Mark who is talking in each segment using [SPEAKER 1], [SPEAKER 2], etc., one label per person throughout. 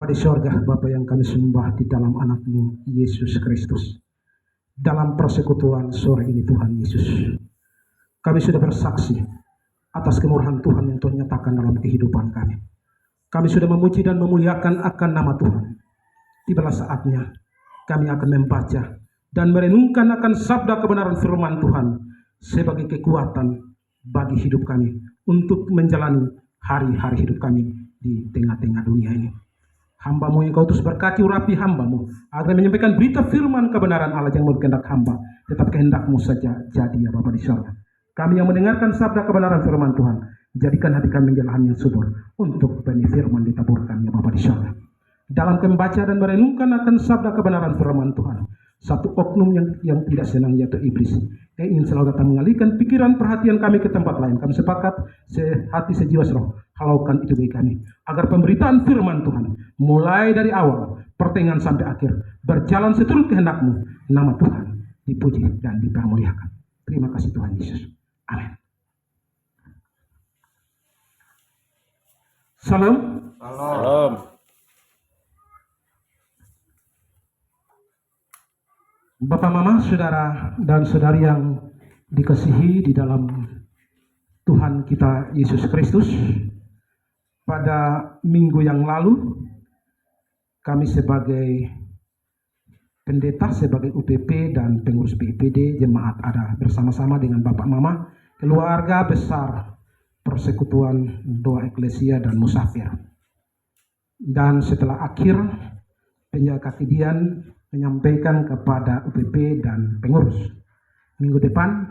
[SPEAKER 1] Di sorga, Bapa yang kami sembah di dalam anak-Mu Yesus Kristus. Dalam persekutuan sore ini Tuhan Yesus, kami sudah bersaksi atas kemurahan Tuhan yang Tuhan nyatakan dalam kehidupan kami. Kami sudah memuji dan memuliakan akan nama Tuhan. Tibalah saatnya kami akan membaca dan merenungkan akan sabda kebenaran firman Tuhan sebagai kekuatan bagi hidup kami untuk menjalani hari-hari hidup kami di tengah-tengah dunia ini. Hamba-Mu yang Kau utus berkati urapi hamba-Mu agar menyampaikan berita firman kebenaran Allah yang berkehendak hamba, tetap kehendak-Mu saja jadi ya Bapa di sorga. Kami yang mendengarkan sabda kebenaran firman Tuhan, jadikan hati kami menjadi lahan yang subur untuk benih firman ditaburkan ya Bapa di sorga. Dalam membaca dan merenungkan akan sabda kebenaran firman Tuhan, satu oknum yang tidak senang yaitu iblis, yang ingin selalu datang mengalihkan pikiran perhatian kami ke tempat lain. Kami sepakat sehati sejiwa seroh, halaukan itu bagi kami, agar pemberitaan firman Tuhan mulai dari awal pertengahan sampai akhir berjalan seturut kehendak-Mu. Nama Tuhan dipuji dan dipermuliakan. Terima kasih Tuhan Yesus. Amin. Salam.
[SPEAKER 2] Salam.
[SPEAKER 1] Bapak, Mama, saudara dan saudari yang dikasihi di dalam Tuhan kita Yesus Kristus, pada minggu yang lalu kami sebagai pendeta, sebagai UPP dan pengurus PIPD jemaat ada bersama-sama dengan Bapak, Mama, keluarga besar Persekutuan Doa Eklesia dan Musafir. Dan setelah akhir penjaga kejadian menyampaikan kepada UPP dan pengurus, minggu depan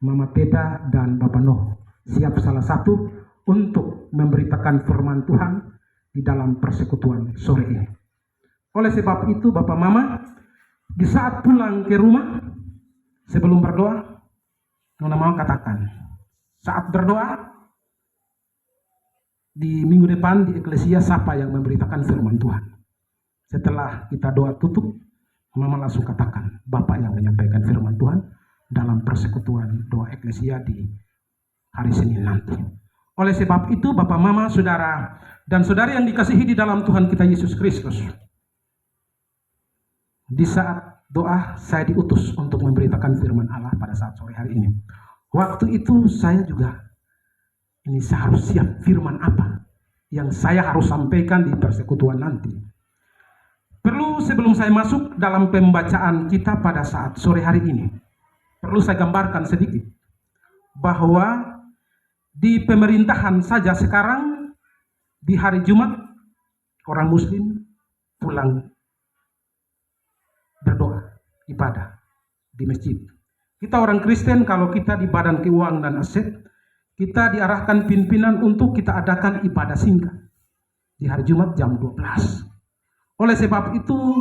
[SPEAKER 1] Mama Peda dan Bapak Noh siap salah satu untuk memberitakan firman Tuhan di dalam persekutuan sore ini. Oleh sebab itu Bapak Mama, di saat pulang ke rumah sebelum berdoa, Nona mau katakan, saat berdoa di minggu depan di Eklesia siapa yang memberitakan firman Tuhan? Setelah kita doa tutup, Mama langsung katakan, Bapak yang menyampaikan firman Tuhan dalam persekutuan doa Eklesia di hari Senin nanti. Oleh sebab itu, Bapak, Mama, saudara dan saudari yang dikasihi di dalam Tuhan kita Yesus Kristus, di saat doa saya diutus untuk memberitakan firman Allah pada saat sore hari ini. Waktu itu saya juga saya harus siap firman apa yang saya harus sampaikan di persekutuan nanti. Perlu sebelum saya masuk dalam pembacaan kita pada saat sore hari ini, perlu saya gambarkan sedikit bahwa di pemerintahan saja sekarang di hari Jumat orang Muslim pulang berdoa, ibadah di masjid. Kita orang Kristen kalau kita di Badan Keuangan dan Aset, kita diarahkan pimpinan untuk kita adakan ibadah singkat di hari Jumat jam 12. Oleh sebab itu,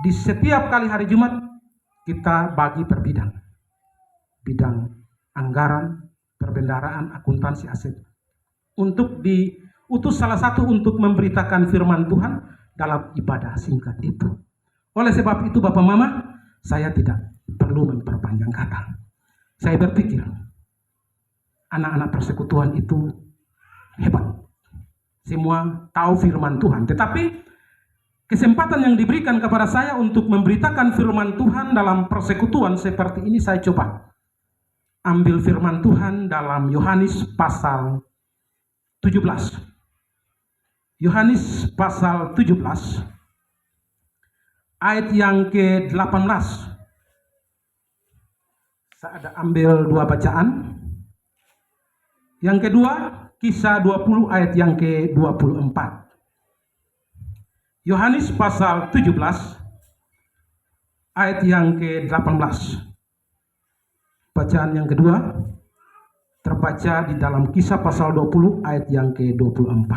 [SPEAKER 1] di setiap kali hari Jumat, kita bagi per bidang. Bidang anggaran, perbendaharaan, akuntansi, aset. Untuk diutus salah satu untuk memberitakan firman Tuhan dalam ibadah singkat itu. Oleh sebab itu, Bapak Mama, saya tidak perlu memperpanjang kata. Saya berpikir, anak-anak persekutuan itu hebat. Semua tahu firman Tuhan, tetapi kesempatan yang diberikan kepada saya untuk memberitakan firman Tuhan dalam persekutuan seperti ini, saya coba ambil firman Tuhan dalam Yohanes pasal 17. Yohanes pasal 17 ayat yang ke-18. Saya ada ambil dua bacaan. Yang kedua, Kisah 20 ayat yang ke-24. Yohanes pasal 17 ayat yang ke-18. Bacaan yang kedua terbaca di dalam Kisah pasal 20 ayat yang ke-24.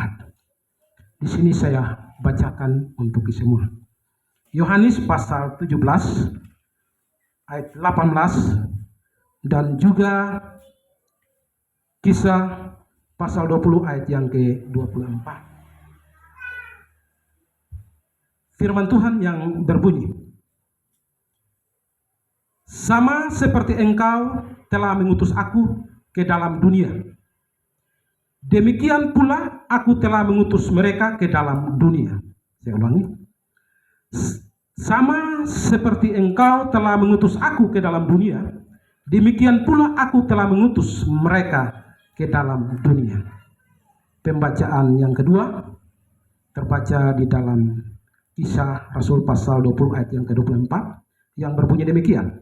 [SPEAKER 1] Di sini saya bacakan untuk semua. Yohanes pasal 17 ayat 18 dan juga Kisah pasal 20 ayat yang ke-24. Firman Tuhan yang berbunyi, sama seperti engkau telah mengutus aku ke dalam dunia, demikian pula aku telah mengutus mereka ke dalam dunia. Saya ulangi. Sama seperti engkau telah mengutus aku ke dalam dunia, demikian pula aku telah mengutus mereka ke dalam dunia. Pembacaan yang kedua terbaca di dalam Kisah Rasul pasal 20 ayat yang ke-24 yang berbunyi demikian.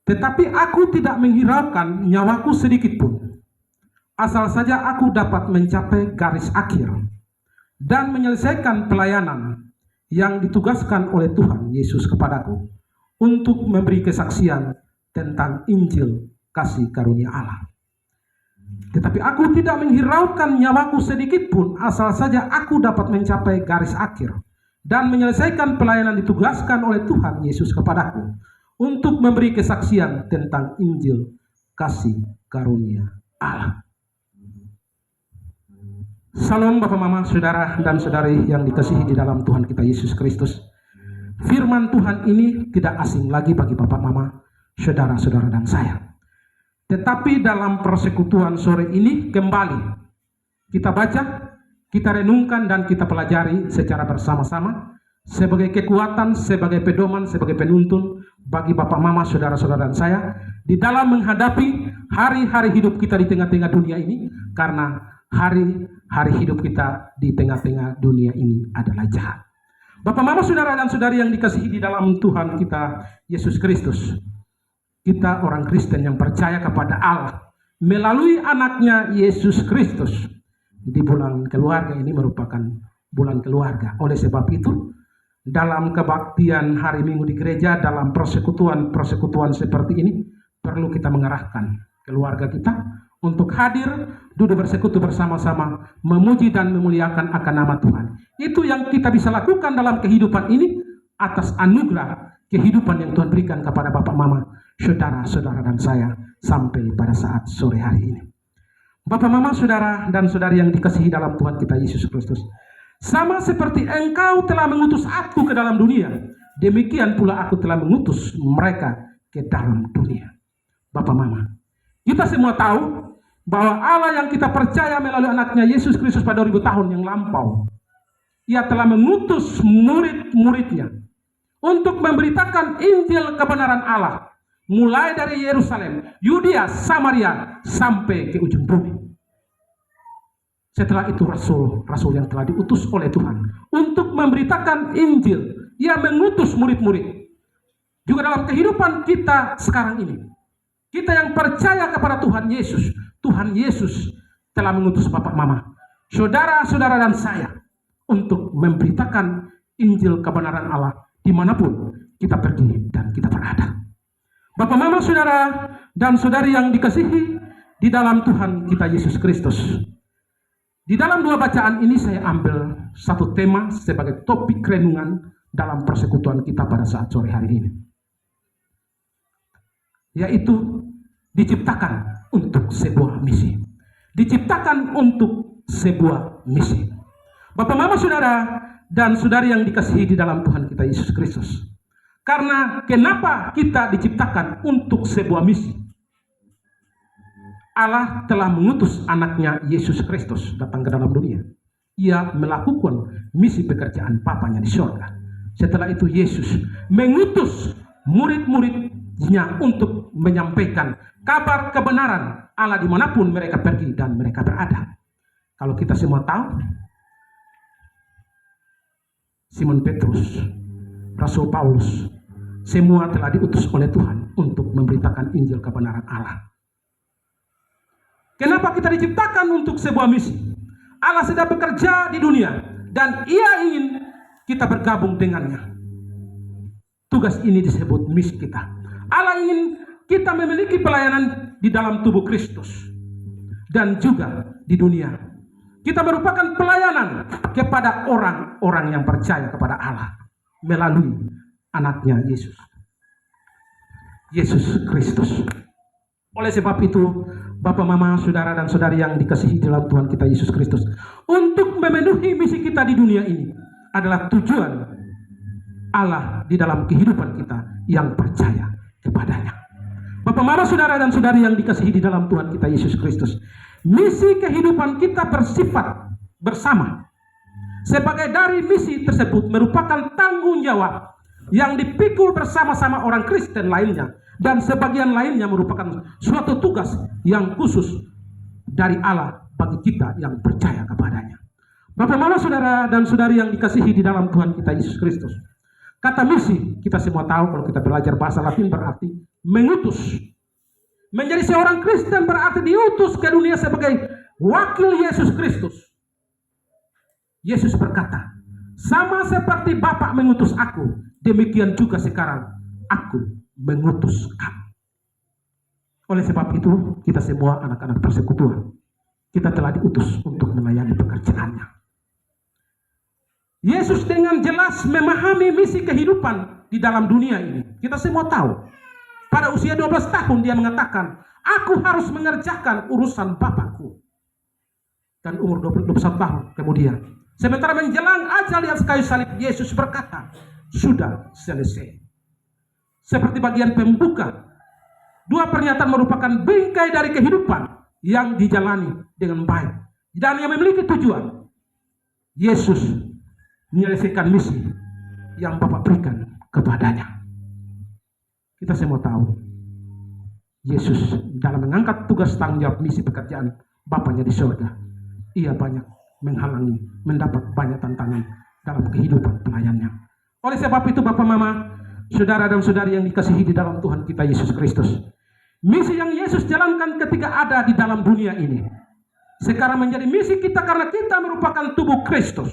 [SPEAKER 1] Tetapi aku tidak menghiraukan nyawaku sedikit pun, asal saja aku dapat mencapai garis akhir dan menyelesaikan pelayanan yang ditugaskan oleh Tuhan Yesus kepadaku untuk memberi kesaksian tentang Injil kasih karunia Allah. Tetapi aku tidak menghiraukan nyawaku sedikit pun, asal saja aku dapat mencapai garis akhir dan menyelesaikan pelayanan ditugaskan oleh Tuhan Yesus kepadaku untuk memberi kesaksian tentang Injil kasih karunia Allah. Salam Bapak, Mama, Saudara dan Saudari yang dikasihi di dalam Tuhan kita Yesus Kristus. Firman Tuhan ini tidak asing lagi bagi Bapak, Mama, Saudara-saudara dan saya. Tetapi dalam persekutuan sore ini kembali kita baca, kita renungkan dan kita pelajari secara bersama-sama sebagai kekuatan, sebagai pedoman, sebagai penuntun bagi Bapak, Mama, Saudara-saudara dan saya di dalam menghadapi hari-hari hidup kita di tengah-tengah dunia ini, karena hari-hari hidup kita di tengah-tengah dunia ini adalah jahat. Bapak, Mama, Saudara dan Saudari yang dikasihi di dalam Tuhan kita Yesus Kristus, kita orang Kristen yang percaya kepada Allah melalui anaknya Yesus Kristus. Di bulan keluarga ini merupakan bulan keluarga. Oleh sebab itu, dalam kebaktian hari Minggu di gereja, dalam persekutuan seperti ini, perlu kita mengarahkan keluarga kita untuk hadir, duduk bersekutu bersama-sama, memuji dan memuliakan akan nama Tuhan. Itu yang kita bisa lakukan dalam kehidupan ini atas anugerah kehidupan yang Tuhan berikan kepada Bapak, Mama, Saudara-saudara dan saya sampai pada saat sore hari ini. Bapak, Mama, Saudara dan Saudari yang dikasihi dalam Tuhan kita Yesus Kristus, sama seperti engkau telah mengutus aku ke dalam dunia, demikian pula aku telah mengutus mereka ke dalam dunia. Bapak, Mama, kita semua tahu bahwa Allah yang kita percaya melalui anaknya Yesus Kristus pada 2000 tahun yang lampau, Ia telah mengutus murid-muridnya untuk memberitakan Injil kebenaran Allah, mulai dari Yerusalem, Yudea, Samaria, sampai ke ujung bumi. Setelah itu rasul yang telah diutus oleh Tuhan untuk memberitakan Injil, Ia mengutus murid-murid. Juga dalam kehidupan kita sekarang ini, kita yang percaya kepada Tuhan Yesus telah mengutus Bapak, Mama, Saudara-saudara dan saya untuk memberitakan Injil kebenaran Allah dimanapun kita pergi dan kita berada. Bapak, Mama, Saudara dan Saudari yang dikasihi di dalam Tuhan kita Yesus Kristus, di dalam dua bacaan ini saya ambil satu tema sebagai topik renungan dalam persekutuan kita pada saat sore hari ini, yaitu diciptakan untuk sebuah misi. Diciptakan untuk sebuah misi. Bapak, Mama, Saudara dan Saudari yang dikasihi di dalam Tuhan kita Yesus Kristus, karena kenapa kita diciptakan untuk sebuah misi? Allah telah mengutus anaknya Yesus Kristus datang ke dalam dunia. Ia melakukan misi pekerjaan Bapanya di surga. Setelah itu Yesus mengutus murid-muridnya untuk menyampaikan kabar kebenaran Allah dimanapun mereka pergi dan mereka berada. Kalau kita semua tahu, Simon Petrus, Rasul Paulus, semua telah diutus oleh Tuhan untuk memberitakan Injil kebenaran Allah. Kenapa kita diciptakan untuk sebuah misi? Allah sedang bekerja di dunia dan Ia ingin kita bergabung dengannya. Tugas ini disebut misi kita. Allah ingin kita memiliki pelayanan di dalam tubuh Kristus dan juga di dunia. Kita merupakan pelayanan kepada orang-orang yang percaya kepada Allah melalui anaknya Yesus Kristus. Oleh sebab itu, Bapak, Mama, Saudara dan Saudari yang dikasihi dalam Tuhan kita Yesus Kristus, untuk memenuhi misi kita di dunia ini adalah tujuan Allah di dalam kehidupan kita yang percaya kepadanya. Bapak, Mama, Saudara dan Saudari yang dikasihi di dalam Tuhan kita Yesus Kristus, Misi kehidupan kita bersifat bersama. Sebagai dari misi tersebut merupakan tanggung jawab yang dipikul bersama-sama orang Kristen lainnya, dan sebagian lainnya merupakan suatu tugas yang khusus dari Allah bagi kita yang percaya kepadanya. Bapak, Mama, saudara dan saudari yang dikasihi di dalam Tuhan kita Yesus Kristus, kata misi kita semua tahu kalau kita belajar bahasa Latin berarti mengutus. Menjadi seorang Kristen berarti diutus ke dunia sebagai wakil Yesus Kristus. Yesus berkata, sama seperti Bapa mengutus aku, demikian juga sekarang aku mengutus kamu. Oleh sebab itu, kita semua anak-anak persekutuan, kita telah diutus untuk melayani pekerjaannya. Yesus dengan jelas memahami misi kehidupan di dalam dunia ini. Kita semua tahu. Pada usia 12 tahun dia mengatakan, aku harus mengerjakan urusan Bapakku. Dan umur 21 tahun kemudian, sementara menjelang ajal di atas kayu salib, Yesus berkata, sudah selesai. Seperti bagian pembuka, dua pernyataan merupakan bingkai dari kehidupan yang dijalani dengan baik dan yang memiliki tujuan. Yesus menyelesaikan misi yang Bapa berikan kepadanya. Kita semua tahu, Yesus dalam mengangkat tugas tanggung jawab misi pekerjaan Bapanya di surga, ia banyak menghalangi, mendapat banyak tantangan dalam kehidupan pelayannya. Oleh sebab itu, Bapak, Mama, saudara dan saudari yang dikasihi di dalam Tuhan kita Yesus Kristus, misi yang Yesus jalankan ketika ada di dalam dunia ini sekarang menjadi misi kita karena kita merupakan tubuh Kristus.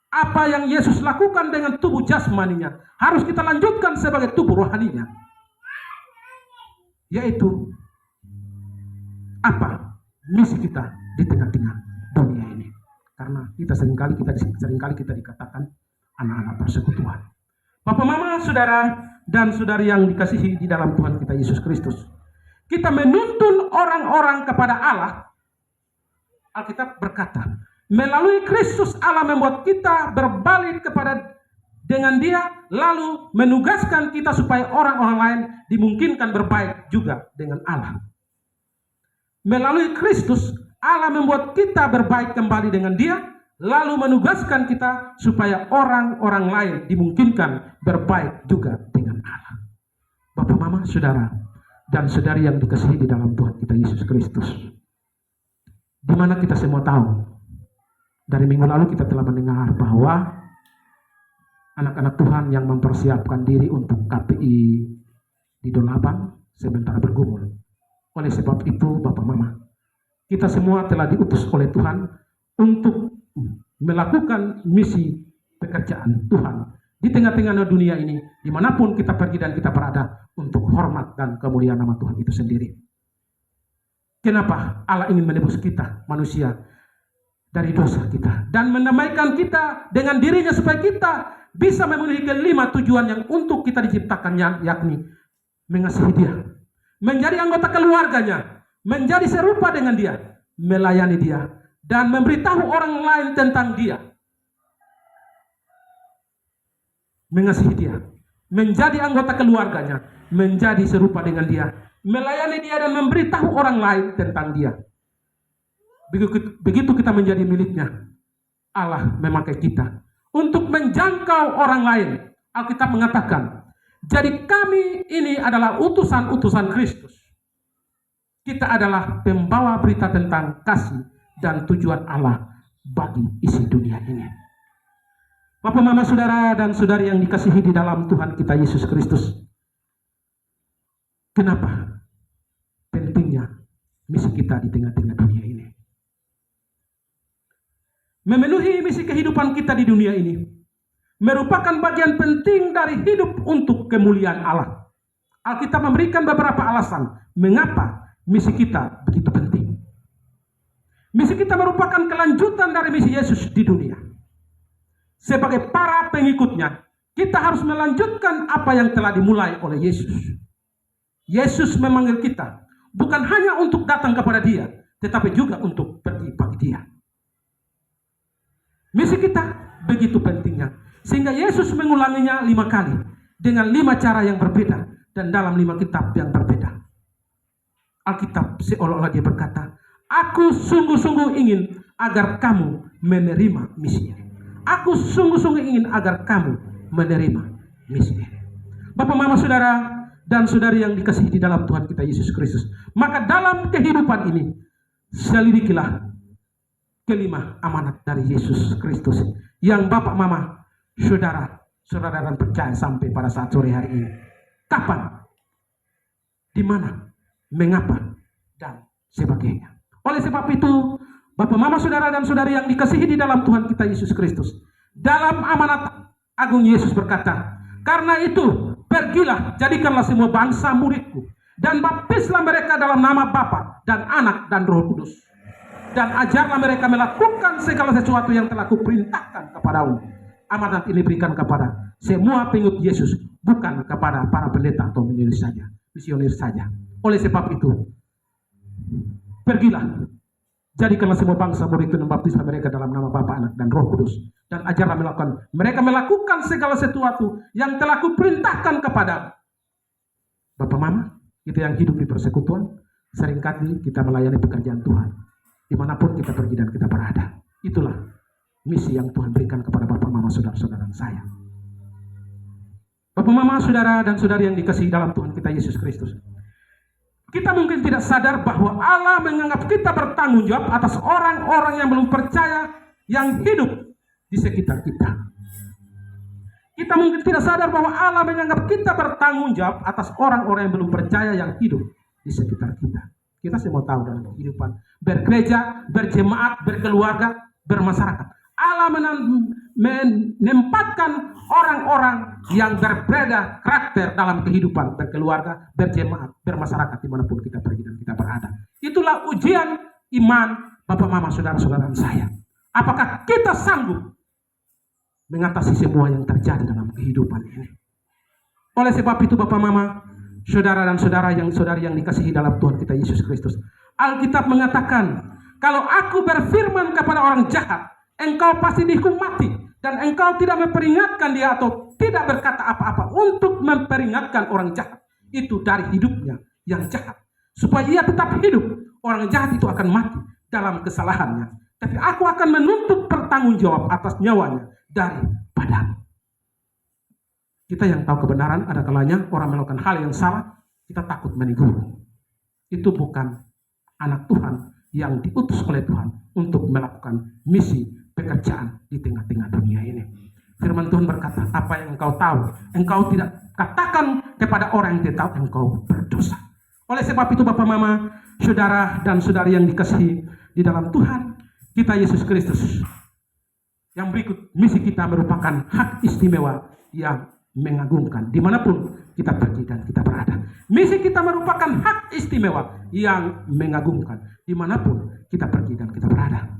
[SPEAKER 1] Apa yang Yesus lakukan dengan tubuh jasmaninya harus kita lanjutkan sebagai tubuh rohaninya, yaitu apa misi kita di tengah-tengah dunia ini. Karena kita seringkali kita dikatakan anak-anak persekutuan. Bapak, Mama, saudara dan saudari yang dikasihi di dalam Tuhan kita Yesus Kristus, kita menuntun orang-orang kepada Allah. Alkitab berkata, melalui Kristus Allah membuat kita berbalik kepada dengan Dia, lalu menugaskan kita supaya orang-orang lain dimungkinkan berbaik juga dengan Allah. Melalui Kristus Allah membuat kita berbaik kembali dengan Dia, lalu menugaskan kita supaya orang-orang lain dimungkinkan berbaik juga dengan Allah. Bapak, Mama, saudara dan saudari yang dikasihi di dalam Tuhan kita Yesus Kristus, di mana kita semua tahu, dari minggu lalu kita telah mendengar bahwa anak-anak Tuhan yang mempersiapkan diri untuk KPI di Dolabang sementara bergumul. Oleh sebab itu, Bapak, Mama, kita semua telah diutus oleh Tuhan untuk melakukan misi pekerjaan Tuhan di tengah-tengah dunia ini, dimanapun kita pergi dan kita berada, untuk hormat dan kemuliaan nama Tuhan itu sendiri. Kenapa Allah ingin menebus kita, manusia, dari dosa kita dan mendamaikan kita dengan dirinya supaya kita bisa memenuhi kelima tujuan yang untuk kita diciptakannya, yakni mengasihi Dia, menjadi anggota keluarganya, menjadi serupa dengan Dia, melayani Dia, dan memberitahu orang lain tentang Dia. Mengasihi Dia, menjadi anggota keluarganya, menjadi serupa dengan Dia, melayani Dia, dan memberitahu orang lain tentang Dia. Begitu kita menjadi miliknya, Allah memakai kita untuk menjangkau orang lain. Alkitab mengatakan, jadi kami ini adalah utusan-utusan Kristus. Kita adalah pembawa berita tentang kasih dan tujuan Allah bagi isi dunia ini. Bapak, Mama, saudara dan saudari yang dikasihi di dalam Tuhan kita Yesus Kristus, kenapa pentingnya misi kita di tengah-tengah dunia ini? Memenuhi misi kehidupan kita di dunia ini merupakan bagian penting dari hidup untuk kemuliaan Allah. Alkitab memberikan beberapa alasan mengapa misi kita begitu penting. Misi kita merupakan kelanjutan dari misi Yesus di dunia. Sebagai para pengikutnya, kita harus melanjutkan apa yang telah dimulai oleh Yesus. Yesus memanggil kita bukan hanya untuk datang kepada Dia, tetapi juga untuk pergi bagi Dia. Misi kita begitu pentingnya, sehingga Yesus mengulanginya 5 kali dengan 5 cara yang berbeda dan dalam 5 kitab yang berbeda. Alkitab seolah-olah dia berkata, aku sungguh-sungguh ingin agar kamu menerima misi ini. Aku sungguh-sungguh ingin agar kamu menerima misi ini. Bapak, Mama, Saudara, dan saudari yang dikasihi di dalam Tuhan kita Yesus Kristus. Maka dalam kehidupan ini, selidikilah kelima amanat dari Yesus Kristus yang Bapak, Mama, Saudara dan percaya sampai pada saat sore hari ini. Kapan, di mana, mengapa, dan sebagainya. Oleh sebab itu, Bapak, Mama, Saudara, dan saudari yang dikasihi di dalam Tuhan kita Yesus Kristus, dalam amanat agung Yesus berkata, karena itu pergilah, jadikanlah semua bangsa muridku, dan baptislah mereka dalam nama Bapa dan Anak dan Roh Kudus, dan ajarlah mereka melakukan segala sesuatu yang telah kuperintahkan kepadamu. Amanat ini berikan kepada semua pengikut Yesus, bukan kepada para pendeta atau misioner saja. Oleh sebab itu, pergilah, jadikanlah semua bangsa murid dan baptislah mereka dalam nama Bapa, Anak, dan Roh Kudus, dan ajarlah mereka melakukan segala sesuatu yang telah kuperintahkan kepada Bapak, Mama, kita yang hidup di persekutuan, seringkali kita melayani pekerjaan Tuhan dimanapun kita pergi dan kita berada. Itulah misi yang Tuhan berikan kepada Bapak, Mama, Saudara-saudara saya. Bapak, Mama, Saudara, dan saudari yang dikasihi dalam Tuhan kita Yesus Kristus, kita mungkin tidak sadar bahwa Allah menganggap kita bertanggung jawab atas orang-orang yang belum percaya yang hidup di sekitar kita. Kita mungkin tidak sadar bahwa Allah menganggap kita bertanggung jawab atas orang-orang yang belum percaya yang hidup di sekitar kita. Kita semua tahu dalam kehidupan bergereja, berjemaat, berkeluarga, bermasyarakat, Allah menempatkan orang-orang yang berbeda karakter dalam kehidupan berkeluarga, berjemaat, bermasyarakat dimanapun kita pergi dan kita berada. Itulah ujian iman Bapak, Mama, Saudara-saudara saya. Apakah kita sanggup mengatasi semua yang terjadi dalam kehidupan ini? Oleh sebab itu, Bapak, Mama, Saudara dan saudari yang dikasihi dalam Tuhan kita Yesus Kristus, Alkitab mengatakan, kalau aku berfirman kepada orang jahat, engkau pasti dihukum mati, dan engkau tidak memperingatkan dia atau tidak berkata apa-apa untuk memperingatkan orang jahat itu dari hidupnya yang jahat, supaya ia tetap hidup. Orang jahat itu akan mati dalam kesalahannya, tapi aku akan menuntut pertanggungjawab atas nyawanya daripadamu. Kita yang tahu kebenaran, ada kalanya orang melakukan hal yang salah, kita takut menegur. Itu bukan anak Tuhan yang diutus oleh Tuhan untuk melakukan misi pekerjaan di tengah-tengah dunia ini. Firman Tuhan berkata, apa yang engkau tahu, engkau tidak katakan kepada orang yang tidak tahu, engkau berdosa. Oleh sebab itu, Bapak, Mama, Saudara dan saudari yang dikasihi di dalam Tuhan kita Yesus Kristus, yang berikut, misi kita merupakan hak istimewa yang mengagumkan dimanapun kita pergi dan kita berada. Misi kita merupakan hak istimewa yang mengagumkan dimanapun kita pergi dan kita berada.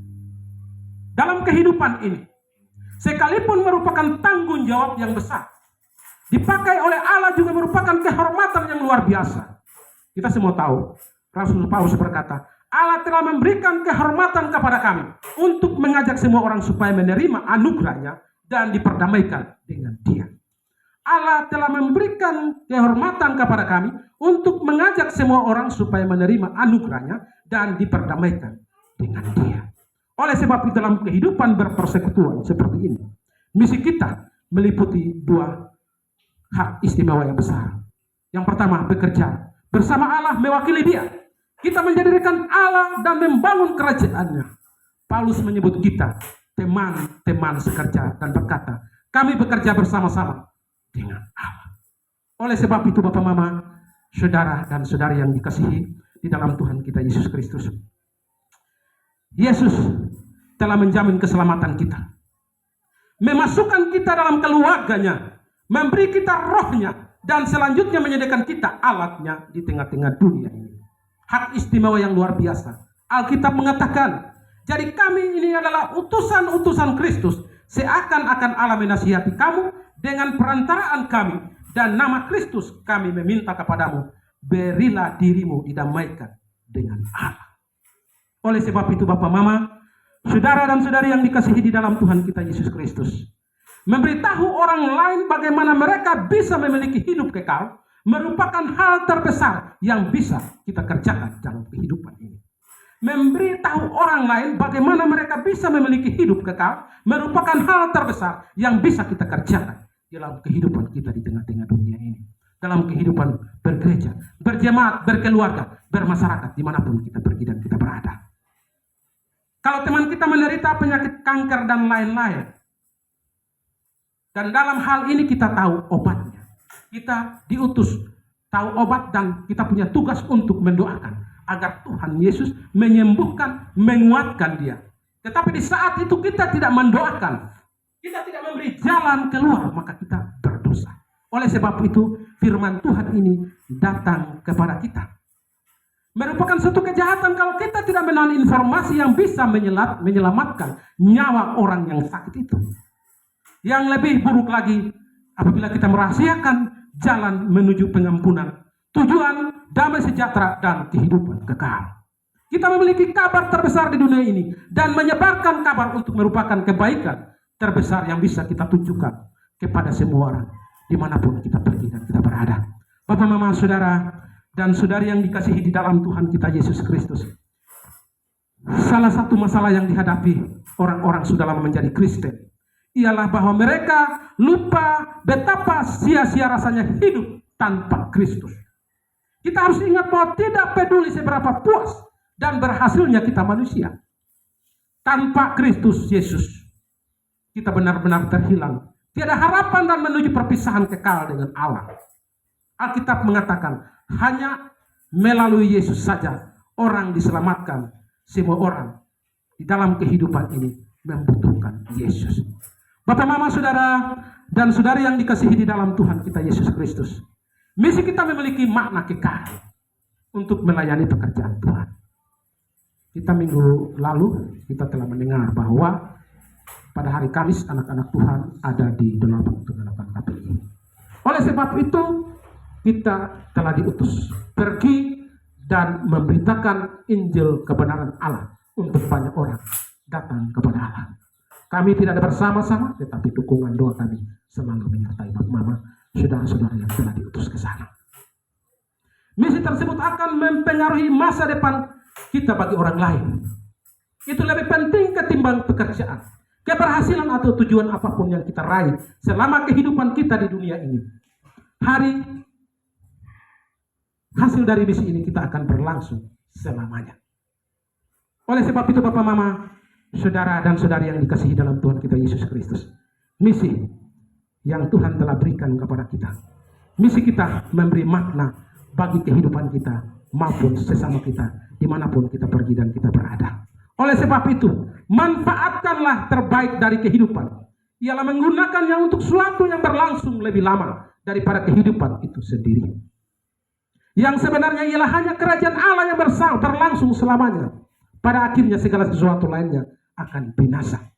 [SPEAKER 1] Dalam kehidupan ini, sekalipun merupakan tanggung jawab yang besar, dipakai oleh Allah juga merupakan kehormatan yang luar biasa. Kita semua tahu, Rasul Paulus berkata, Allah telah memberikan kehormatan kepada kami untuk mengajak semua orang supaya menerima anugerahnya dan diperdamaikan dengan Dia. Allah telah memberikan kehormatan kepada kami untuk mengajak semua orang supaya menerima anugerahnya dan diperdamaikan dengan Dia. Oleh sebab itu, dalam kehidupan berpersekutuan seperti ini, misi kita meliputi dua hak istimewa yang besar. Yang pertama, bekerja bersama Allah mewakili Dia. Kita menjadikan Allah dan membangun kerajaannya. Paulus menyebut kita teman-teman sekerja dan berkata, kami bekerja bersama-sama dengan Allah. Oleh sebab itu, Bapak, Mama, Saudara dan saudari yang dikasihi di dalam Tuhan kita Yesus Kristus, Yesus telah menjamin keselamatan kita, memasukkan kita dalam keluarganya, memberi kita rohnya, dan selanjutnya menyediakan kita alatnya di tengah-tengah dunia ini. Hak istimewa yang luar biasa. Alkitab mengatakan, jadi kami ini adalah utusan-utusan Kristus, seakan-akan Allah menasihati kamu dengan perantaraan kami, dan nama Kristus kami meminta kepadamu, berilah dirimu didamaikan dengan Allah. Oleh sebab itu, Bapak, Mama, Saudara dan saudari yang dikasihi di dalam Tuhan kita Yesus Kristus, memberitahu orang lain bagaimana mereka bisa memiliki hidup kekal, merupakan hal terbesar yang bisa kita kerjakan dalam kehidupan ini. Memberitahu orang lain bagaimana mereka bisa memiliki hidup kekal merupakan hal terbesar yang bisa kita kerjakan dalam kehidupan kita di tengah-tengah dunia ini. Dalam kehidupan bergereja, berjemaat, berkeluarga, bermasyarakat, dimanapun kita pergi dan kita berada. Kalau teman kita menderita penyakit kanker dan lain-lain, dan dalam hal ini kita tahu obatnya, kita diutus tahu obat dan kita punya tugas untuk mendoakan agar Tuhan Yesus menyembuhkan, menguatkan dia. Tetapi di saat itu kita tidak mendoakan, kita tidak memberi jalan keluar, maka kita berdosa. Oleh sebab itu firman Tuhan ini datang kepada kita. Merupakan suatu kejahatan kalau kita tidak mengenal informasi yang bisa menyelamatkan nyawa orang yang sakit itu. Yang lebih buruk lagi, apabila kita merahasiakan jalan menuju pengampunan, tujuan damai sejahtera dan kehidupan kekal. Kita memiliki kabar terbesar di dunia ini dan menyebarkan kabar untuk merupakan kebaikan terbesar yang bisa kita tunjukkan kepada semua orang dimanapun kita pergi dan kita berada. Bapak, mama, saudara dan saudari yang dikasihi di dalam Tuhan kita Yesus Kristus, salah satu masalah yang dihadapi orang-orang sudah lama menjadi Kristen ialah bahwa mereka lupa betapa sia-sia rasanya hidup tanpa Kristus. Kita harus ingat bahwa tidak peduli seberapa puas dan berhasilnya kita manusia, tanpa Kristus Yesus kita benar-benar terhilang. Tiada harapan dan menuju perpisahan kekal dengan Allah. Alkitab mengatakan hanya melalui Yesus saja orang diselamatkan. Semua orang di dalam kehidupan ini membutuhkan Yesus. Bapak, mama, saudara dan saudari yang dikasihi di dalam Tuhan kita Yesus Kristus, misi kita memiliki makna kekal untuk melayani pekerjaan Tuhan. Kita minggu lalu kita telah mendengar bahwa pada hari Kamis anak-anak Tuhan ada di 8 KPI. Oleh sebab itu kita telah diutus pergi dan memberitakan Injil kebenaran Allah untuk banyak orang datang kepada Allah. Kami tidak ada bersama-sama, tetapi dukungan doa kami selalu menyertai Bapak, Mama, saudara-saudara yang telah diutus ke sana. Misi tersebut akan mempengaruhi masa depan kita bagi orang lain. Itu lebih penting ketimbang pekerjaan, keberhasilan atau tujuan apapun yang kita raih selama kehidupan kita di dunia ini. Hasil dari misi ini kita akan berlangsung selamanya. Oleh sebab itu Bapak, Mama, saudara dan saudari yang dikasihi dalam Tuhan kita Yesus Kristus, misi yang Tuhan telah berikan kepada kita, misi kita memberi makna bagi kehidupan kita maupun sesama kita dimanapun kita pergi dan kita berada. Oleh sebab itu manfaatkanlah terbaik dari kehidupan, ialah menggunakannya untuk sesuatu yang berlangsung lebih lama daripada kehidupan itu sendiri, yang sebenarnya ialah hanya kerajaan Allah yang berlangsung selamanya. Pada akhirnya segala sesuatu lainnya akan binasa.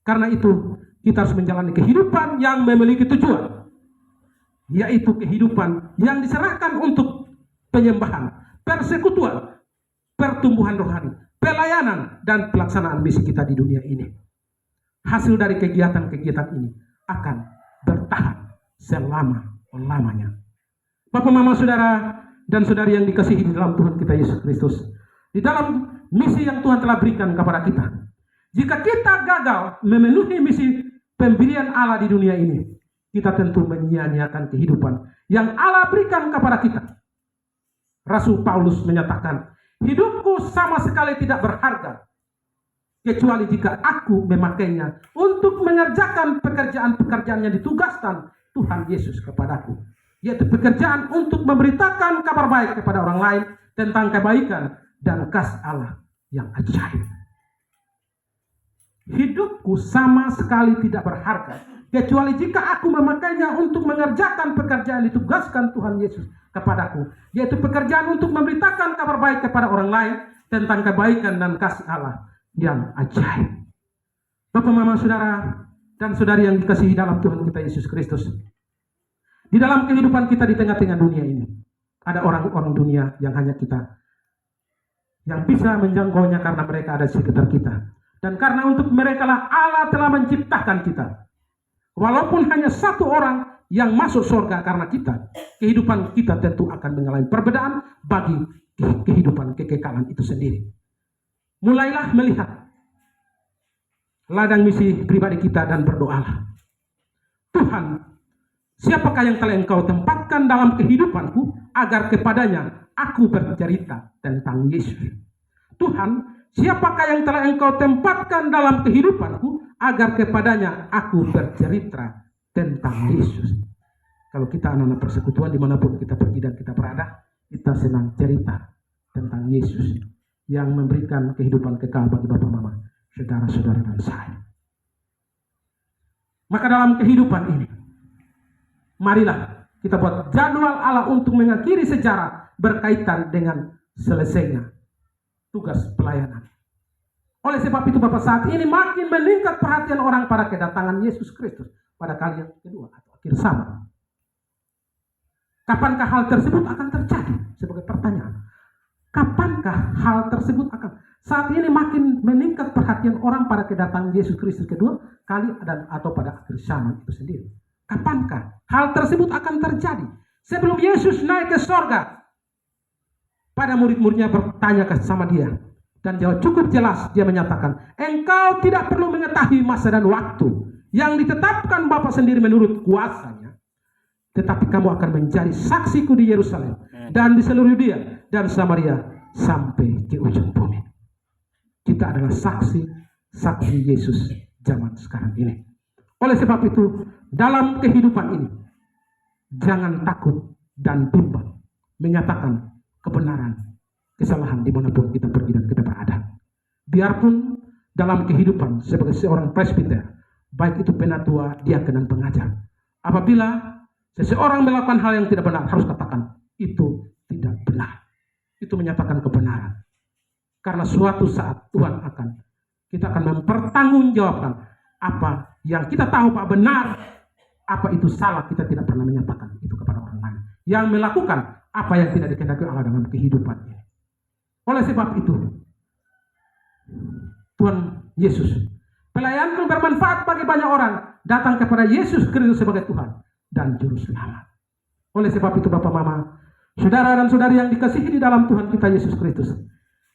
[SPEAKER 1] Karena itu kita harus menjalani kehidupan yang memiliki tujuan, yaitu kehidupan yang diserahkan untuk penyembahan, persekutuan, pertumbuhan rohani, pelayanan, dan pelaksanaan misi kita di dunia ini. Hasil dari kegiatan-kegiatan ini akan bertahan selama-lamanya. Bapak, Mama, saudara dan saudari yang dikasihi di dalam Tuhan kita Yesus Kristus, di dalam misi yang Tuhan telah berikan kepada kita, jika kita gagal memenuhi misi pemberian Allah di dunia ini, kita tentu menyia-nyiakan kehidupan yang Allah berikan kepada kita. Rasul Paulus menyatakan, hidupku sama sekali tidak berharga kecuali jika aku memakainya untuk mengerjakan pekerjaan-pekerjaan yang ditugaskan Tuhan Yesus kepadaku, yaitu pekerjaan untuk memberitakan kabar baik kepada orang lain tentang kebaikan dan kasih Allah yang ajaib. Hidupku sama sekali tidak berharga kecuali jika aku memakainya untuk mengerjakan pekerjaan yang ditugaskan Tuhan Yesus kepadaku, yaitu pekerjaan untuk memberitakan kabar baik kepada orang lain tentang kebaikan dan kasih Allah yang ajaib. Bapak, Mama, saudara dan saudari yang dikasihi dalam Tuhan kita Yesus Kristus, di dalam kehidupan kita di tengah-tengah dunia ini, ada orang-orang dunia yang hanya kita yang bisa menjangkaunya karena mereka ada di sekitar kita. Dan karena untuk mereka lah Allah telah menciptakan kita. Walaupun hanya satu orang, yang masuk surga karena kita, kehidupan kita tentu akan mengalami perbedaan bagi kehidupan kekekalan itu sendiri. Mulailah melihat ladang misi pribadi kita dan berdoalah. Tuhan, siapakah yang telah Engkau tempatkan dalam kehidupanku agar kepadanya aku bercerita tentang Yesus? Tuhan, siapakah yang telah Engkau tempatkan dalam kehidupanku agar kepadanya aku bercerita tentang Yesus? Kalau kita anak-anak persekutuan dimanapun kita pergi dan kita berada, kita senang cerita tentang Yesus yang memberikan kehidupan kekal bagi Bapak, Mama, saudara-saudara dan saya. Maka dalam kehidupan ini, marilah kita buat jadwal Allah untuk mengakhiri sejarah berkaitan dengan selesainya tugas pelayanan. Oleh sebab itu Bapak, saat ini makin meningkat perhatian orang pada kedatangan Yesus Kristus pada kali yang kedua atau akhir zaman. Kapankah hal tersebut akan terjadi? Sebagai pertanyaan. Kapankah hal tersebut akan? Saat ini makin meningkat perhatian orang pada kedatangan Yesus Kristus kedua kali dan atau pada akhir zaman itu sendiri. Kapankah hal tersebut akan terjadi? Sebelum Yesus naik ke sorga, pada murid-muridnya bertanya sama dia. Dan jawab cukup jelas, dia menyatakan, engkau tidak perlu mengetahui masa dan waktu yang ditetapkan Bapa sendiri menurut kuasanya. Tetapi kamu akan menjadi saksiku di Yerusalem dan di seluruh Yudea dan Samaria sampai ke ujung bumi. Kita adalah saksi Yesus zaman sekarang ini. Oleh sebab itu, dalam kehidupan ini, jangan takut dan bimbang menyatakan kebenaran, kesalahan dimanapun kita pergi dan kita berada. Biarpun dalam kehidupan sebagai seorang presbiter, baik itu penatua, diaken dan pengajar, apabila seseorang melakukan hal yang tidak benar, harus katakan itu tidak benar. Itu menyatakan kebenaran. Karena suatu saat Tuhan kita akan mempertanggungjawabkan apa yang kita tahu Pak benar, apa itu salah, kita tidak pernah menyatakan itu kepada orang lain. Yang melakukan apa yang tidak dikehendaki Allah dalam kehidupannya. Oleh sebab itu, Tuhan Yesus, pelayananmu bermanfaat bagi banyak orang, datang kepada Yesus Kristus sebagai Tuhan dan Juru Selamat. Oleh sebab itu Bapak, Mama, saudara dan saudari yang dikasihi di dalam Tuhan kita Yesus Kristus,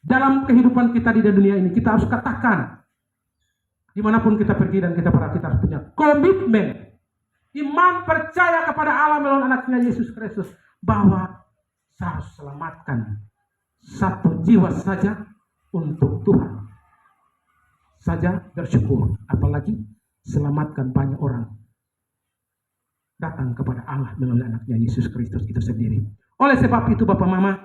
[SPEAKER 1] dalam kehidupan kita di dunia ini, kita harus katakan, dimanapun kita pergi dan kita berada, kita harus punya komitmen, iman, percaya kepada Allah melalui anaknya Yesus Kristus, bahwa saya harus selamatkan satu jiwa saja untuk Tuhan. Saja bersyukur, apalagi selamatkan banyak orang datang kepada Allah melalui anaknya Yesus Kristus itu sendiri. Oleh sebab itu Bapak, Mama,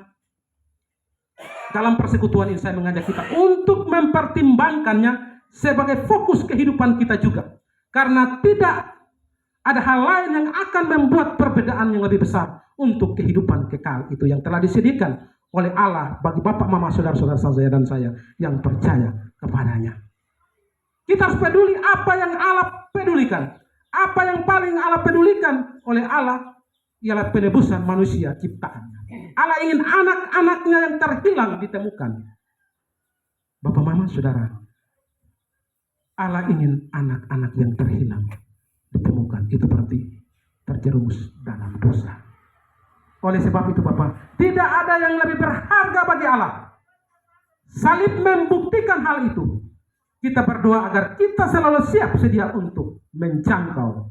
[SPEAKER 1] dalam persekutuan ini saya mengajak kita untuk mempertimbangkannya sebagai fokus kehidupan kita juga. Karena tidak ada hal lain yang akan membuat perbedaan yang lebih besar untuk kehidupan kekal itu yang telah disediakan oleh Allah bagi Bapak, Mama, saudara-saudara saya dan saya yang percaya kepadanya. Kita harus peduli apa yang Allah pedulikan. Apa yang paling Allah pedulikan oleh Allah ialah penebusan manusia ciptaannya. Allah ingin anak-anaknya yang terhilang ditemukan. Bapak, Mama, saudara, Allah ingin anak-anak yang terhilang ditemukan. Itu berarti terjerumus dalam dosa. Oleh sebab itu Bapak, tidak ada yang lebih berharga bagi Allah. Salib membuktikan hal itu. Kita berdoa agar kita selalu siap sedia untuk menjangkau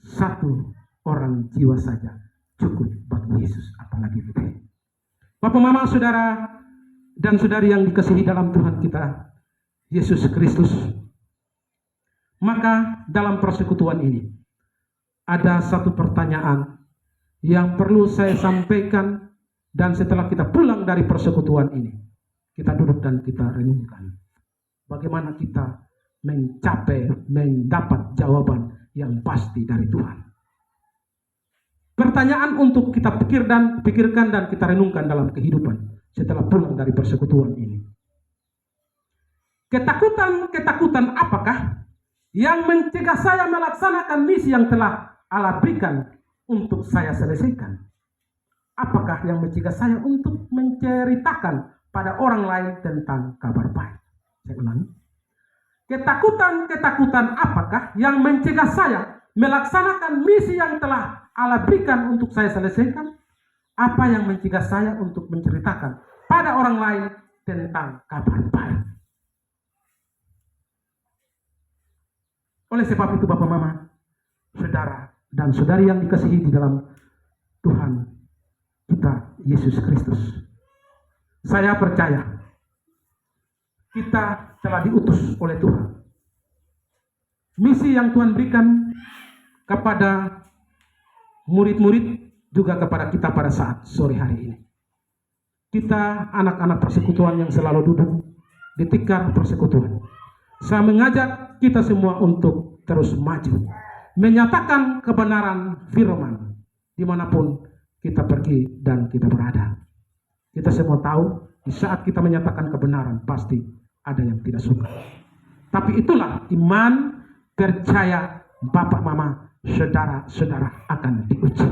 [SPEAKER 1] satu orang jiwa saja cukup bagi Yesus, apalagi lebih. Bapak, Mama, saudara dan saudari yang dikasihi dalam Tuhan kita Yesus Kristus, maka dalam persekutuan ini ada satu pertanyaan yang perlu saya sampaikan, dan setelah kita pulang dari persekutuan ini, kita duduk dan kita renungkan bagaimana kita mendapat jawaban yang pasti dari Tuhan. Pertanyaan untuk kita pikirkan dan kita renungkan dalam kehidupan setelah pulang dari persekutuan ini. Ketakutan apakah yang mencegah saya melaksanakan misi yang telah Allah berikan untuk saya selesaikan? Apakah yang mencegah saya untuk menceritakan pada orang lain tentang kabar baik? Saya ulangi. Ketakutan apakah yang mencegah saya melaksanakan misi yang telah Allah berikan untuk saya selesaikan? Apa yang mencegah saya untuk menceritakan pada orang lain tentang kabar baik? Oleh sebab itu Bapak Mama, saudara dan saudari yang dikasihi di dalam Tuhan kita Yesus Kristus, saya percaya kita telah diutus oleh Tuhan. Misi yang Tuhan berikan kepada murid-murid juga kepada kita pada saat sore hari ini. Kita anak-anak persekutuan yang selalu duduk di tikar persekutuan. Saya mengajak kita semua untuk terus maju, menyatakan kebenaran firman dimanapun kita pergi dan kita berada. Kita semua tahu di saat kita menyatakan kebenaran pasti ada yang tidak suka. Tapi itulah iman, percaya Bapak, Mama, saudara-saudara akan diuji.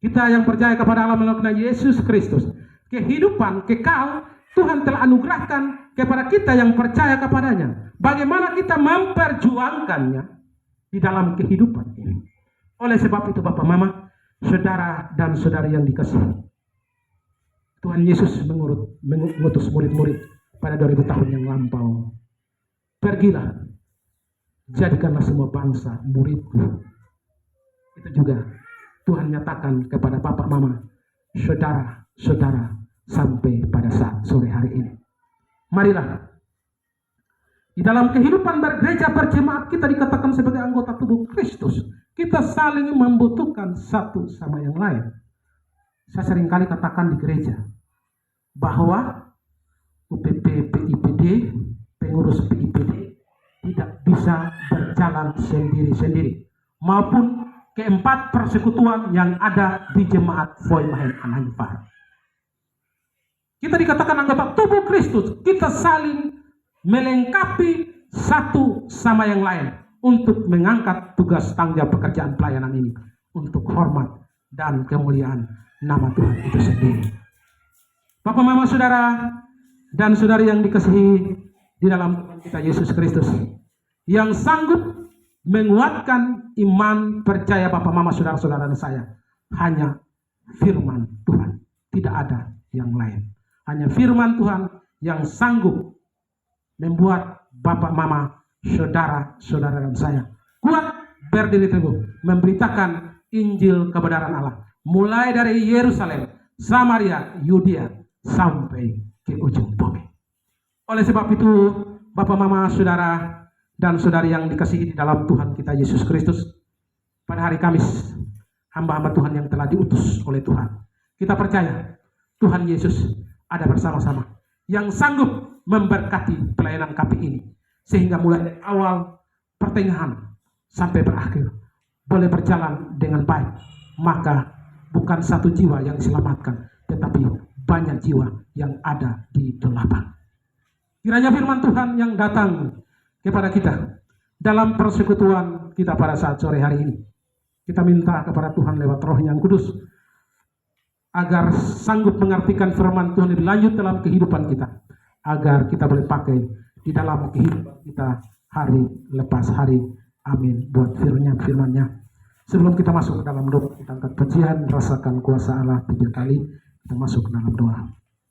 [SPEAKER 1] Kita yang percaya kepada Allah melalui Yesus Kristus, kehidupan kekal Tuhan telah anugerahkan kepada kita yang percaya kepadanya. Bagaimana kita memperjuangkannya di dalam kehidupan ini. Oleh sebab itu Bapak, Mama, saudara dan saudari yang dikasihi, Tuhan Yesus mengutus murid-murid pada 2000 tahun yang lampau. Pergilah, jadikanlah semua bangsa muridku. Itu juga Tuhan nyatakan kepada Bapak, Mama, saudara-saudara sampai pada saat sore hari ini. Marilah, di dalam kehidupan bergereja berjemaat kita dikatakan sebagai anggota tubuh Kristus. Kita saling membutuhkan satu sama yang lain. Saya seringkali katakan di gereja bahwa UPP PIPD, pengurus PIPD tidak bisa berjalan sendiri-sendiri, maupun keempat persekutuan yang ada di jemaat Voi Mahen Ananfar. Kita dikatakan anggota tubuh Kristus, kita saling melengkapi satu sama yang lain untuk mengangkat tugas tanggung jawab pekerjaan pelayanan ini untuk hormat dan kemuliaan nama Tuhan itu sendiri. Bapak, Mama, saudara dan saudari yang dikasihi di dalam Tuhan kita Yesus Kristus, yang sanggup menguatkan iman percaya Bapak, Mama, saudara-saudara dan saya hanya firman Tuhan, tidak ada yang lain. Hanya firman Tuhan yang sanggup membuat Bapak, Mama, saudara-saudara dan saya kuat berdiri teguh memberitakan Injil kebenaran Allah, mulai dari Yerusalem, Samaria, Yudea sampai ke ujung bumi. Oleh sebab itu Bapak, Mama, saudara dan saudari yang dikasihi di dalam Tuhan kita Yesus Kristus, pada hari Kamis, hamba-hamba Tuhan yang telah diutus oleh Tuhan, kita percaya Tuhan Yesus ada bersama-sama, yang sanggup memberkati pelayanan KPI ini, sehingga mulai dari awal, pertengahan, sampai berakhir boleh berjalan dengan baik. Maka bukan satu jiwa yang diselamatkan, tetapi banyak jiwa yang ada di delapan. Kiranya firman Tuhan yang datang kepada kita dalam persekutuan kita pada saat sore hari ini, kita minta kepada Tuhan lewat Roh yang Kudus agar sanggup mengartikan firman Tuhan lebih lanjut dalam kehidupan kita, agar kita boleh pakai di dalam kehidupan kita hari lepas hari. Amin. Buat firman-nya. Sebelum kita masuk ke dalam doa, kita angkat pujian, rasakan kuasa Allah 3 kali. Kita masuk ke dalam doa.